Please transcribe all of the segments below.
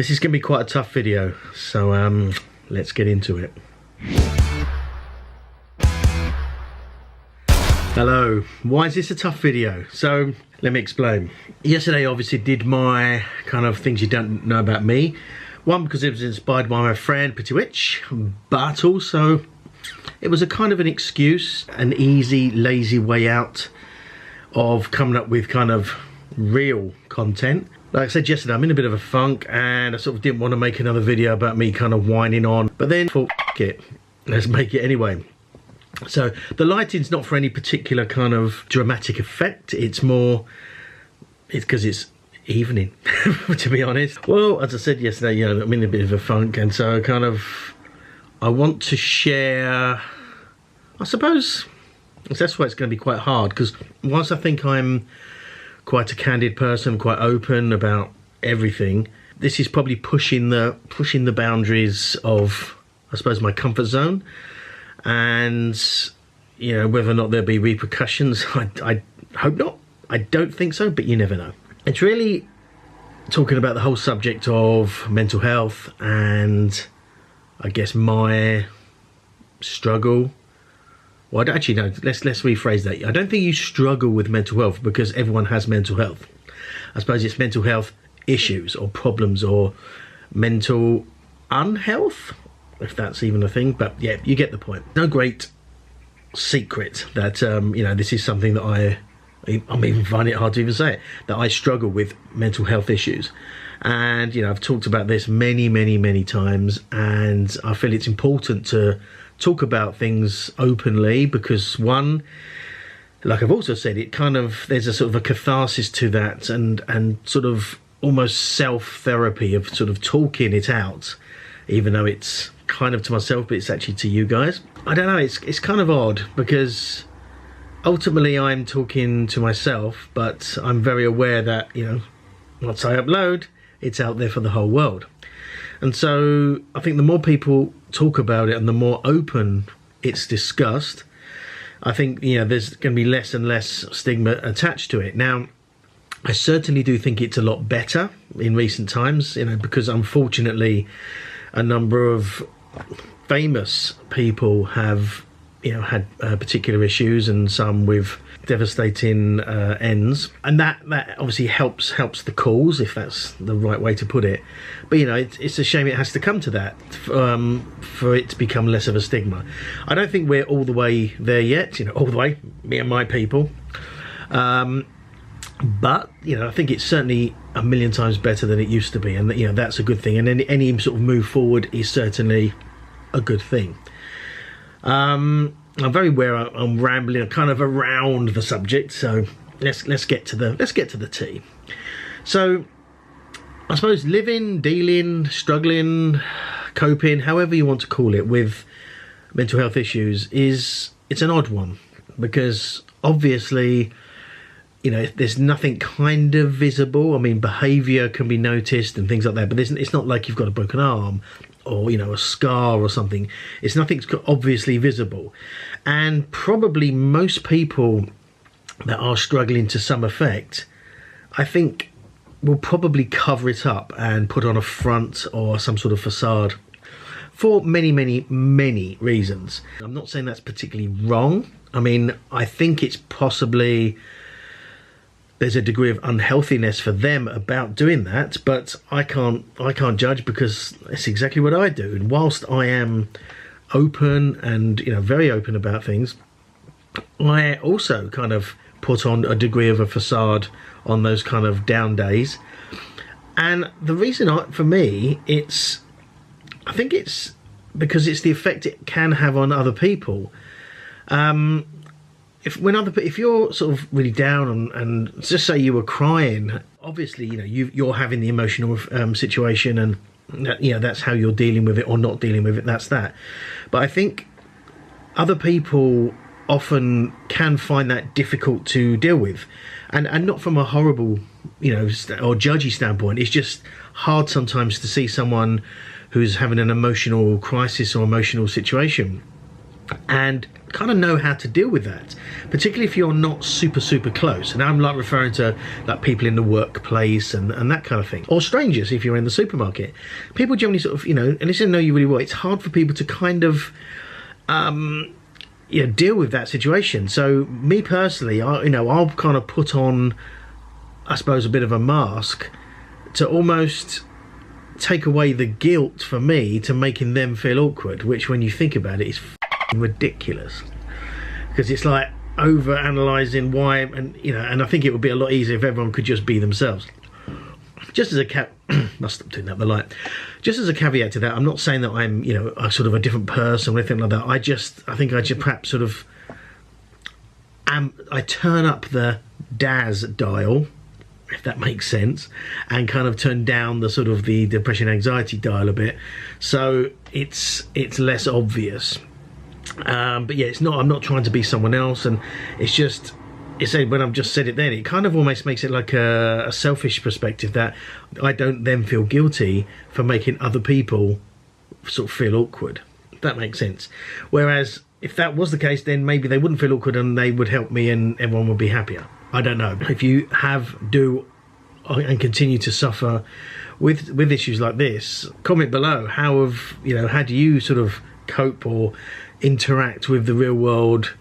This is going to be quite a tough video, so let's get into it. Hello, why is this a tough video? So let me explain. Yesterday obviously did my kind of things you don't know about me. One, because it was inspired by my friend Pretty Witch, but also it was a kind of an excuse, an easy, lazy way out of coming up with kind of real content. Like I said yesterday, I'm in a bit of a funk and I sort of didn't want to make another video about me kind of whining on, but then thought, F it, let's make it anyway. So the lighting's not for any particular kind of dramatic effect, it's because it's evening, to be honest. Well, as I said yesterday, you know, I'm in a bit of a funk, and so I want to share, I suppose, that's why it's going to be quite hard, because whilst I think I'm quite a candid person, quite open about everything, this is probably pushing the boundaries of, I suppose, my comfort zone. And you know, whether or not there'll be repercussions, I hope not. I don't think so, but you never know. It's really talking about the whole subject of mental health and I guess my struggle. Well, actually no, let's rephrase that. I don't think you struggle with mental health, because everyone has mental health. I suppose it's mental health issues or problems or mental unhealth, if that's even a thing, but yeah, you get the point. No great secret that you know, this is something that I'm even finding it hard to even say it, that I struggle with mental health issues. And you know, I've talked about this many times, and I feel it's important to talk about things openly, because one, like I've also said, it kind of, there's a sort of a catharsis to that, and sort of almost self-therapy of sort of talking it out, even though it's kind of to myself, but it's actually to you guys. I don't know, it's kind of odd, because ultimately I'm talking to myself, but I'm very aware that, you know, once I upload, it's out there for the whole world. And so I think the more people talk about it and the more open it's discussed, I think, you know, there's going to be less and less stigma attached to it. Now, I certainly do think it's a lot better in recent times, you know, because unfortunately a number of famous people have, you know, had particular issues, and some with devastating ends, and that obviously helps the cause, if that's the right way to put it. But you know, it's a shame it has to come to that for it to become less of a stigma. I don't think we're all the way there yet, you know, all the way, me and my people, but you know, I think it's certainly a million times better than it used to be, and you know, that's a good thing, and any sort of move forward is certainly a good thing. I'm very aware I'm rambling kind of around the subject, so let's get to the tea. So I suppose living, dealing, struggling, coping, however you want to call it, with mental health issues it's an odd one, because obviously, you know, there's nothing kind of visible. I mean, behaviour can be noticed and things like that, but it's not like you've got a broken arm or, you know, a scar or something. It's nothing obviously visible. And probably most people that are struggling to some effect, I think, will probably cover it up and put on a front or some sort of facade for many reasons. I'm not saying that's particularly wrong. I mean, I think it's possibly, there's a degree of unhealthiness for them about doing that, but I can't judge, because it's exactly what I do. And whilst I am open and, you know, very open about things, I also kind of put on a degree of a facade on those kind of down days. And the reason for me, I think it's because it's the effect it can have on other people. If you're sort of really down and just say you were crying, obviously, you know, you're having the emotional situation, and you know, that's how you're dealing with it or not dealing with it. That's that. But I think other people often can find that difficult to deal with, and not from a horrible, you know, or judgy standpoint. It's just hard sometimes to see someone who's having an emotional crisis or emotional situation. And kind of know how to deal with that, particularly if you're not super close. And I'm like referring to like people in the workplace and that kind of thing, or strangers if you're in the supermarket. People generally sort of, you know, unless they know you really well, it's hard for people to kind of you know, deal with that situation. So me personally, I'll kind of put on, I suppose, a bit of a mask to almost take away the guilt for me to making them feel awkward, which when you think about it is ridiculous, because it's like over analyzing why, and you know, and I think it would be a lot easier if everyone could just be themselves. Just as a must stop doing that, but like, just as a caveat to that, I'm not saying that I'm, you know, a sort of a different person or anything like that. I think I just perhaps sort of I turn up the Daz dial, if that makes sense, and kind of turn down the sort of the depression anxiety dial a bit, so it's less obvious. But yeah, I'm not trying to be someone else, and it's when I've just said it then, it kind of almost makes it like a selfish perspective that I don't then feel guilty for making other people sort of feel awkward. That makes sense. Whereas if that was the case, then maybe they wouldn't feel awkward and they would help me and everyone would be happier. I don't know. If you do and continue to suffer with issues like this, comment below. How do you sort of cope or interact with the real world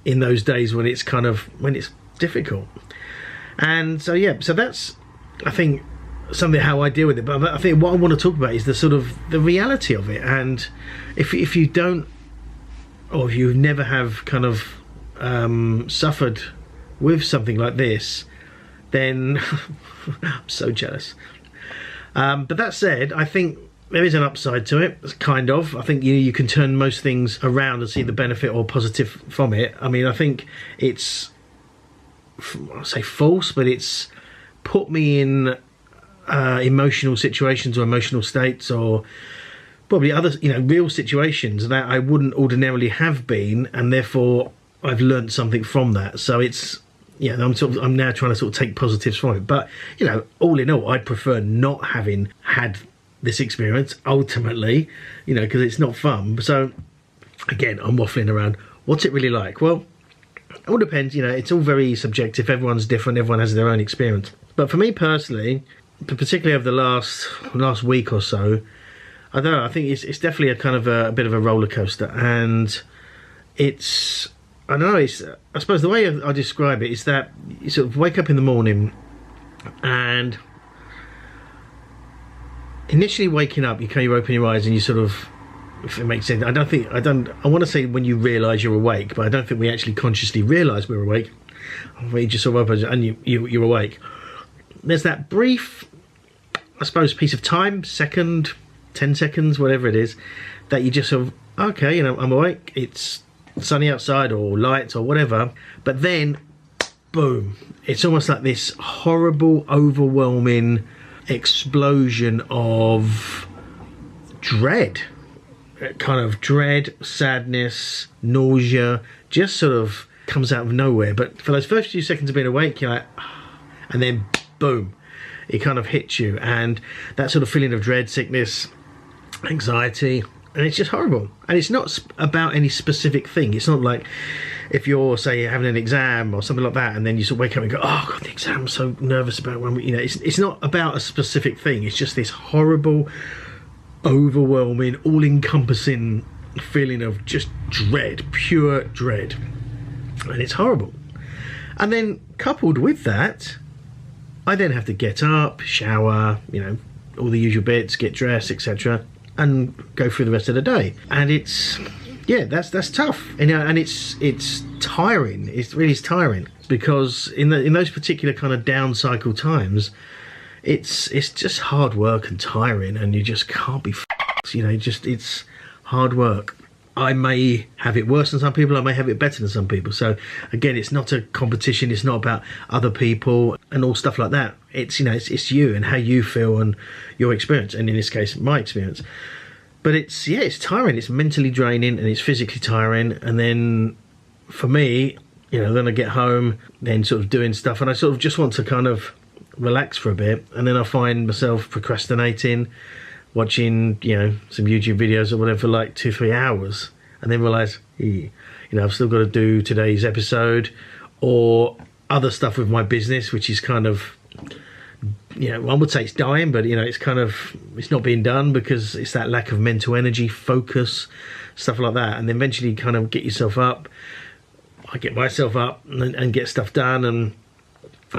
in those days when it's difficult? And so yeah, so that's, I think, something how I deal with it. But I think what I want to talk about is the sort of the reality of it. And if you don't, or if you never have kind of suffered with something like this, then I'm so jealous. But that said, I think there is an upside to it, kind of. I think you can turn most things around and see the benefit or positive from it. I mean, I think it's, I'll say false, but it's put me in emotional situations or emotional states, or probably other, you know, real situations that I wouldn't ordinarily have been, and therefore I've learned something from that. So it's, yeah, I'm now trying to sort of take positives from it. But, you know, all in all, I'd prefer not having had this experience ultimately, you know, because it's not fun. So again, I'm waffling around. What's it really like? Well, it all depends, you know, it's all very subjective. Everyone's different, everyone has their own experience. But for me personally, particularly over the last week or so, I don't know, I think it's definitely a kind of a bit of a roller coaster. And it's, I don't know, I suppose the way I describe it is that you sort of wake up in the morning, and initially waking up, you open your eyes and you sort of, if it makes sense, I want to say when you realise you're awake, but I don't think we actually consciously realise we're awake. You just sort of open and you're awake. There's that brief, I suppose, piece of time, second, 10 seconds, whatever it is, that you just sort of, okay, you know, I'm awake, it's sunny outside or lights or whatever, but then boom, it's almost like this horrible, overwhelming explosion of dread, kind of dread, sadness, nausea, just sort of comes out of nowhere. But for those first few seconds of being awake, you're like, and then boom, it kind of hits you, and that sort of feeling of dread, sickness, anxiety, and it's just horrible. And it's not about any specific thing. It's not like if you're, say, having an exam or something like that, and then you sort of wake up and go, oh god, the exam, I'm so nervous about when we, you know, it's not about a specific thing. It's just this horrible, overwhelming, all-encompassing feeling of just dread, pure dread, and it's horrible. And then coupled with that, I then have to get up, shower, you know, all the usual bits, get dressed, etc., and go through the rest of the day. And it's, yeah, that's tough, and, you know, and it's tiring. It really is tiring, because in those particular kind of down cycle times, it's just hard work and tiring, and you just can't be f***ed, you know, it's hard work. I may have it worse than some people, I may have it better than some people. So again, it's not a competition, it's not about other people and all stuff like that. It's, you know, it's you and how you feel and your experience, and in this case, my experience. But it's, yeah, it's tiring, it's mentally draining and it's physically tiring. And then for me, you know, then I get home, then sort of doing stuff, and I sort of just want to kind of relax for a bit, and then I find myself procrastinating, watching, you know, some YouTube videos or whatever for like 2-3 hours, and then realise, you You know, I've still got to do today's episode or other stuff with my business, which is kind of, you know, one would say it's dying, but you know, it's not being done because it's that lack of mental energy, focus, stuff like that. And then eventually kind of get yourself up. I get myself up and get stuff done, and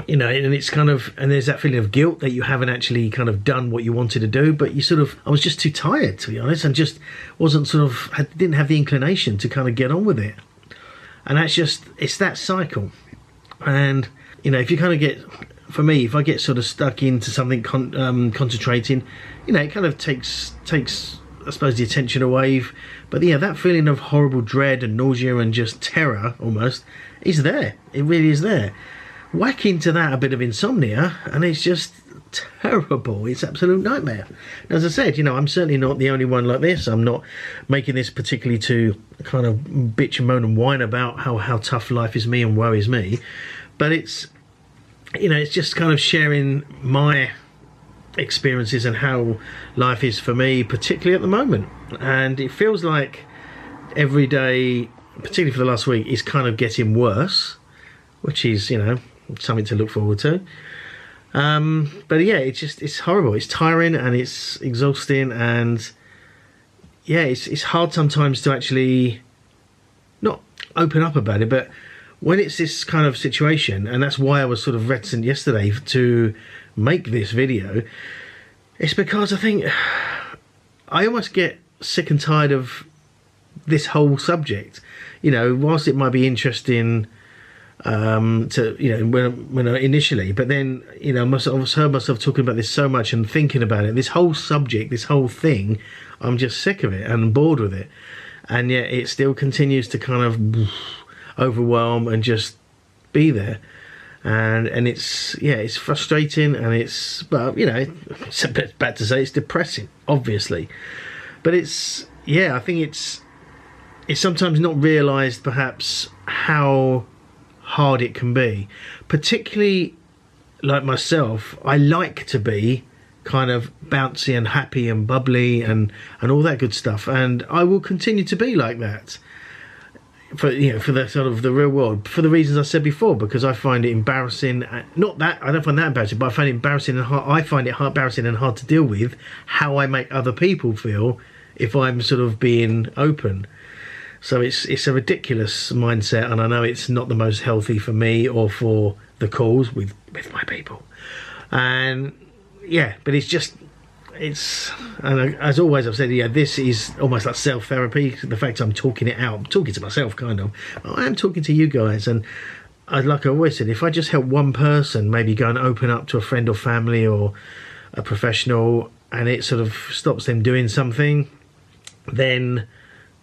you know, and it's kind of, and there's that feeling of guilt that you haven't actually kind of done what you wanted to do, but you sort of, I was just too tired, to be honest, and just wasn't didn't have the inclination to kind of get on with it. And that's just, it's that cycle. And you know, if you kind of get, for me, if I get sort of stuck into something concentrating, you know, it kind of takes I suppose the attention away. But yeah, that feeling of horrible dread and nausea and just terror almost is there. It really is there. Whack into that a bit of insomnia and it's just terrible. It's absolute nightmare. As I said, you know, I'm certainly not the only one like this. I'm not making this particularly to kind of bitch and moan and whine about how tough life is me and woe is me. But it's, you know, it's just kind of sharing my experiences and how life is for me, particularly at the moment. And it feels like every day, particularly for the last week, is kind of getting worse, which is, you know, something to look forward to. But yeah, it's horrible. It's tiring and it's exhausting, and yeah, it's hard sometimes to actually not open up about it, but when it's this kind of situation, and that's why I was sort of reticent yesterday to make this video, it's because I think I almost get sick and tired of this whole subject. You know, whilst it might be interesting to, you know, when I initially, but then, you know, I've heard myself talking about this so much and thinking about it, this whole subject, this whole thing, I'm just sick of it and bored with it, and yet it still continues to kind of overwhelm and just be there. And it's, yeah, it's frustrating, and it's, well, you know, it's a bit bad to say, it's depressing, obviously, but it's, yeah, I think it's sometimes not realised perhaps how hard it can be, particularly like myself. I like to be kind of bouncy and happy and bubbly and all that good stuff, and I will continue to be like that for, you know, for the sort of the real world, for the reasons I said before, because I find it embarrassing. Not that I don't find that embarrassing, but I find it embarrassing and hard, I find it embarrassing and hard to deal with how I make other people feel if I'm sort of being open. So it's a ridiculous mindset, and I know it's not the most healthy for me or for the cause with my people. And yeah, but it's just, it's, and as always I've said, yeah, this is almost like self-therapy. The fact I'm talking it out, I'm talking to myself kind of, I am talking to you guys, and like I always said, if I just help one person maybe go and open up to a friend or family or a professional, and it sort of stops them doing something, then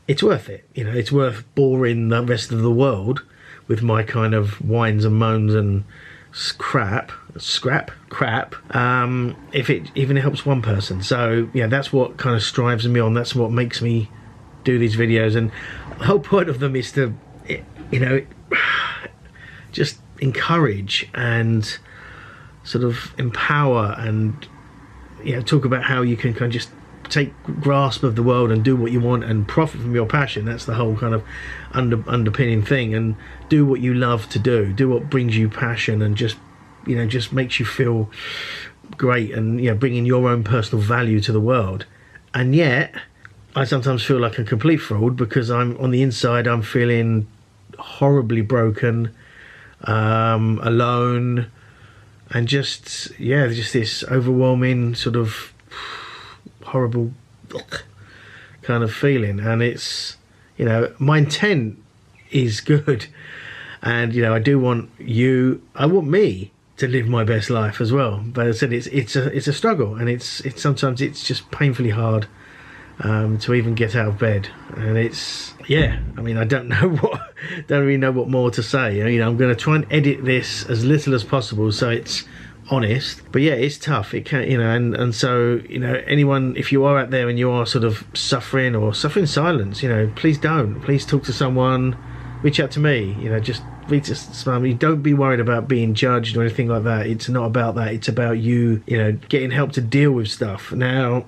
it's worth it. You know, it's worth boring the rest of the world with my kind of whines and moans and crap, if it even helps one person. So yeah, that's what kind of strives me on. That's what makes me do these videos, and the whole point of them is to, you know, just encourage and sort of empower, and, you know, talk about how you can kind of just take grasp of the world and do what you want and profit from your passion. That's the whole kind of underpinning thing. And do what you love to do what brings you passion, and just, you know, just makes you feel great, and, you know, bringing your own personal value to the world. And yet I sometimes feel like a complete fraud, because I'm on the inside, I'm feeling horribly broken, alone, and just, yeah, just this overwhelming sort of horrible kind of feeling. And it's, you know, my intent is good, and, you know, I do want I want me to live my best life as well. But as I said, it's a struggle, and it's sometimes it's just painfully hard to even get out of bed. And it's, yeah, I mean, I don't really know what more to say. You know, I'm going to try and edit this as little as possible so it's honest, but yeah, it's tough. It can, you know, and so, you know, anyone, if you are out there and you are sort of suffering or suffering in silence, you know, please talk to someone, reach out to me, you know, just reach to someone. Don't be worried about being judged or anything like that. It's not about that. It's about you, you know, getting help to deal with stuff. Now,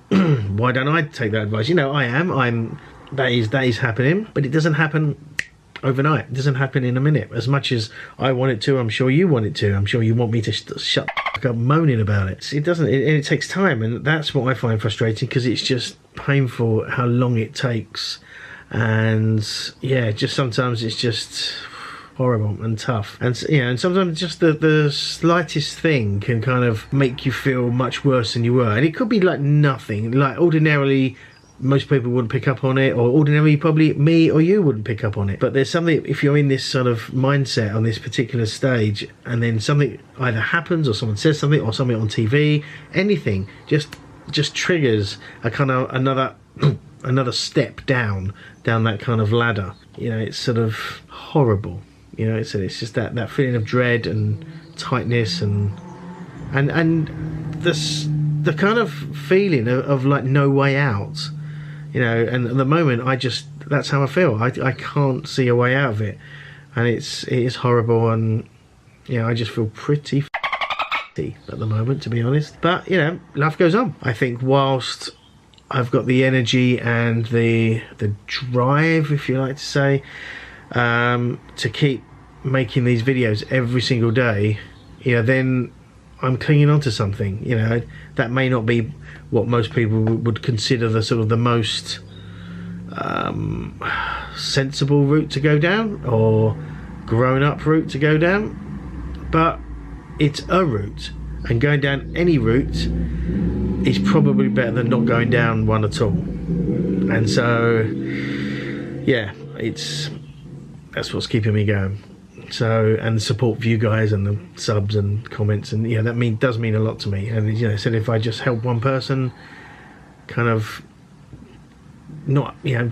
why don't I take that advice? You know, I'm that is happening, but it doesn't happen overnight. It doesn't happen in a minute. As much as I want it to, I'm sure you want it to. I'm sure you want me to shut up moaning about it. It doesn't. It takes time, and that's what I find frustrating, because it's just painful how long it takes. And yeah, just sometimes it's just horrible and tough, and you know, and sometimes just the slightest thing can kind of make you feel much worse than you were. And it could be like nothing, like ordinarily most people wouldn't pick up on it, or ordinarily probably me or you wouldn't pick up on it. But there's something, if you're in this sort of mindset on this particular stage, and then something either happens, or someone says something, or something on TV, anything just triggers a kind of another step down that kind of ladder. You know, it's sort of horrible. You know, it's just that feeling of dread and tightness, and this the kind of feeling of like no way out. You know, and at the moment that's how I feel. I can't see a way out of it, and it is horrible. And you know, I just feel pretty at the moment, to be honest. But you know, life goes on. I think whilst I've got the energy and the drive, if you like to say, to keep making these videos every single day, you know, then I'm clinging on to something. You know, that may not be what most people would consider the sort of the most sensible route to go down, or grown-up route to go down, but it's a route, and going down any route is probably better than not going down one at all. And so yeah, that's what's keeping me going. So, and the support for you guys, and the subs and comments, and yeah, that does mean a lot to me. And you know, said if I just help one person kind of not, you know,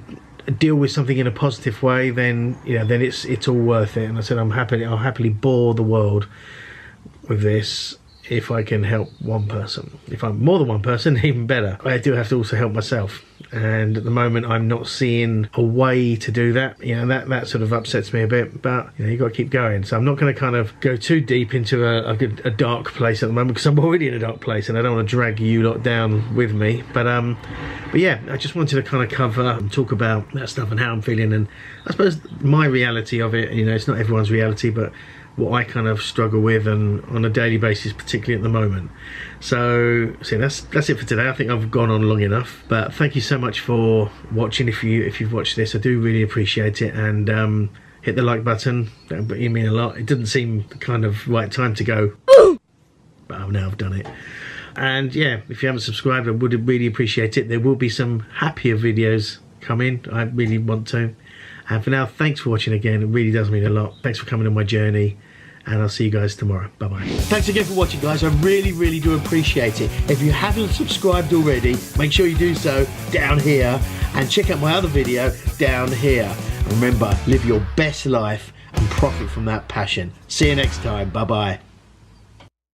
deal with something in a positive way, then you know, then it's all worth it. And I said I'll happily bore the world with this if I can help one person. If I'm more than one person, even better. I do have to also help myself, and at the moment I'm not seeing a way to do that. You know, that sort of upsets me a bit, but you know, you've got to keep going. So I'm not going to kind of go too deep into a dark place at the moment, because I'm already in a dark place and I don't want to drag you lot down with me. But yeah, I just wanted to kind of cover and talk about that stuff and how I'm feeling, and I suppose my reality of it. You know, it's not everyone's reality, but what I kind of struggle with, and on a daily basis, particularly at the moment. So that's it for today. I think I've gone on long enough, but thank you so much for watching. If you've watched this, I do really appreciate it, and hit the like button. That would mean a lot. It didn't seem the kind of right time to go, but now I've done it. And yeah, if you haven't subscribed, I would really appreciate it. There will be some happier videos coming. I really want to. And for now, thanks for watching again. It really does mean a lot. Thanks for coming on my journey, and I'll see you guys tomorrow. Bye bye. Thanks again for watching, guys. I really do appreciate it. If you haven't subscribed already, make sure you do so down here, and check out my other video down here. Remember, live your best life and profit from that passion. See you next time. Bye bye.